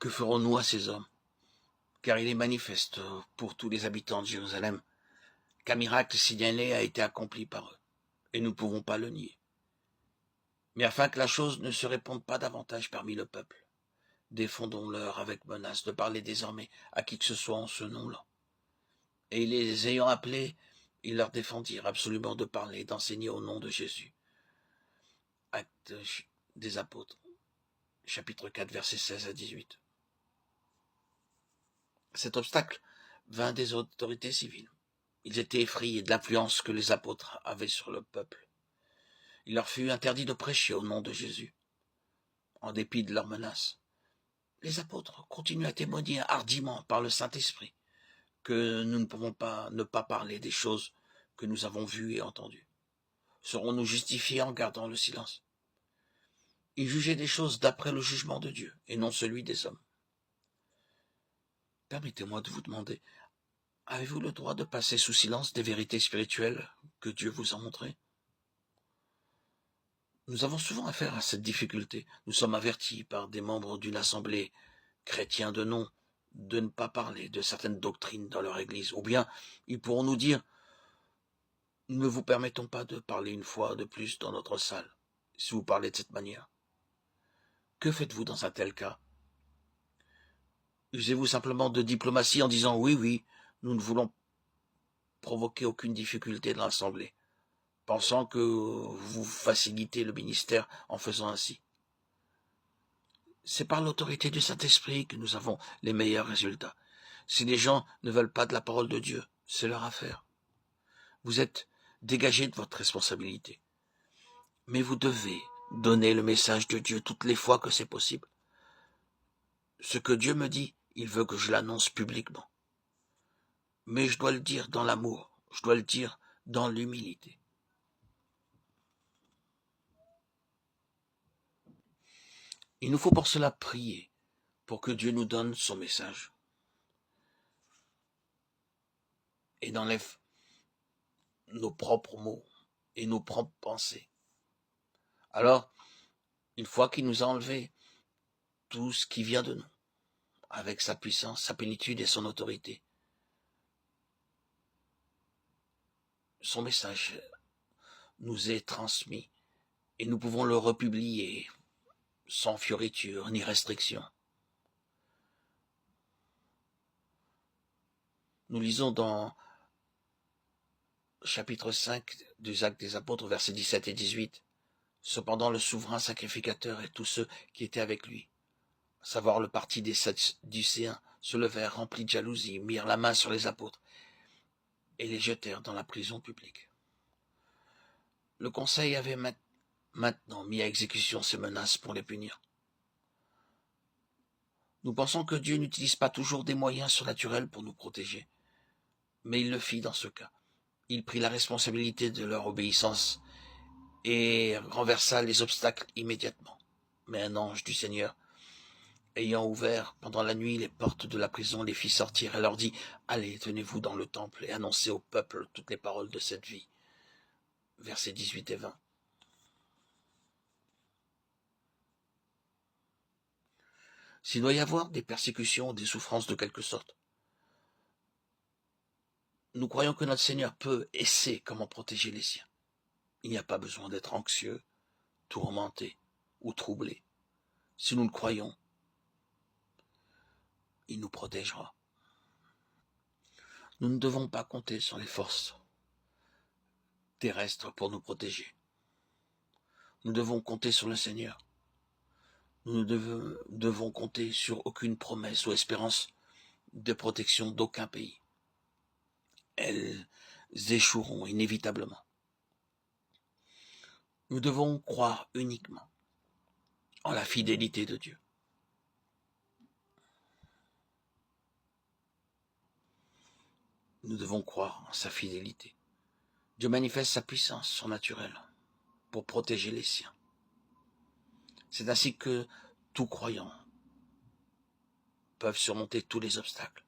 Que ferons-nous à ces hommes? Car il est manifeste pour tous les habitants de Jérusalem qu'un miracle signalé a été accompli par eux, et nous ne pouvons pas le nier. Mais afin que la chose ne se répande pas davantage parmi le peuple, défendons-leur avec menace de parler désormais à qui que ce soit en ce nom-là. Et les ayant appelés, ils leur défendirent absolument de parler, d'enseigner au nom de Jésus. Actes des apôtres, chapitre 4, versets 16 à 18. Cet obstacle vint des autorités civiles. Ils étaient effrayés de l'influence que les apôtres avaient sur le peuple. Il leur fut interdit de prêcher au nom de Jésus, en dépit de leurs menaces. Les apôtres continuent à témoigner hardiment par le Saint-Esprit que nous ne pouvons pas ne pas parler des choses que nous avons vues et entendues. Serons-nous justifiés en gardant le silence? Ils jugeaient des choses d'après le jugement de Dieu et non celui des hommes. Permettez-moi de vous demander, avez-vous le droit de passer sous silence des vérités spirituelles que Dieu vous a montrées? Nous avons souvent affaire à cette difficulté. Nous sommes avertis par des membres d'une assemblée chrétienne de nom de ne pas parler de certaines doctrines dans leur église. Ou bien ils pourront nous dire, nous ne vous permettons pas de parler une fois de plus dans notre salle, si vous parlez de cette manière. Que faites-vous dans un tel cas? Usez-vous simplement de diplomatie en disant oui, nous ne voulons provoquer aucune difficulté dans l'assemblée, pensant que vous facilitez le ministère en faisant ainsi? C'est par l'autorité du Saint-Esprit que nous avons les meilleurs résultats. Si les gens ne veulent pas de la parole de Dieu, c'est leur affaire. Vous êtes dégagés de votre responsabilité. Mais vous devez donner le message de Dieu toutes les fois que c'est possible. Ce que Dieu me dit, il veut que je l'annonce publiquement. Mais je dois le dire dans l'amour, je dois le dire dans l'humilité. Il nous faut pour cela prier, pour que Dieu nous donne son message et n'enlève nos propres mots et nos propres pensées. Alors, une fois qu'il nous a enlevé tout ce qui vient de nous, avec sa puissance, sa plénitude et son autorité, son message nous est transmis et nous pouvons le republier sans fioriture ni restriction. Nous lisons dans chapitre 5 des Actes des Apôtres, versets 17 et 18. Cependant, le souverain sacrificateur et tous ceux qui étaient avec lui, à savoir le parti des Sadducéens, se levèrent remplis de jalousie, mirent la main sur les apôtres et les jetèrent dans la prison publique. Le conseil avait maintenant mis à exécution ces menaces pour les punir. Nous pensons que Dieu n'utilise pas toujours des moyens surnaturels pour nous protéger, mais il le fit dans ce cas. Il prit la responsabilité de leur obéissance et renversa les obstacles immédiatement. Mais un ange du Seigneur, ayant ouvert pendant la nuit les portes de la prison, les fit sortir et leur dit, « Allez, tenez-vous dans le temple et annoncez au peuple toutes les paroles de cette vie. » Versets 18 et 20. S'il doit y avoir des persécutions, des souffrances de quelque sorte, nous croyons que notre Seigneur peut et sait comment protéger les siens. Il n'y a pas besoin d'être anxieux, tourmenté ou troublé. Si nous le croyons, il nous protégera. Nous ne devons pas compter sur les forces terrestres pour nous protéger. Nous devons compter sur le Seigneur. Nous ne devons compter sur aucune promesse ou espérance de protection d'aucun pays. Elles échoueront inévitablement. Nous devons croire uniquement en la fidélité de Dieu. Nous devons croire en sa fidélité. Dieu manifeste sa puissance surnaturelle pour protéger les siens. C'est ainsi que tous croyants peuvent surmonter tous les obstacles.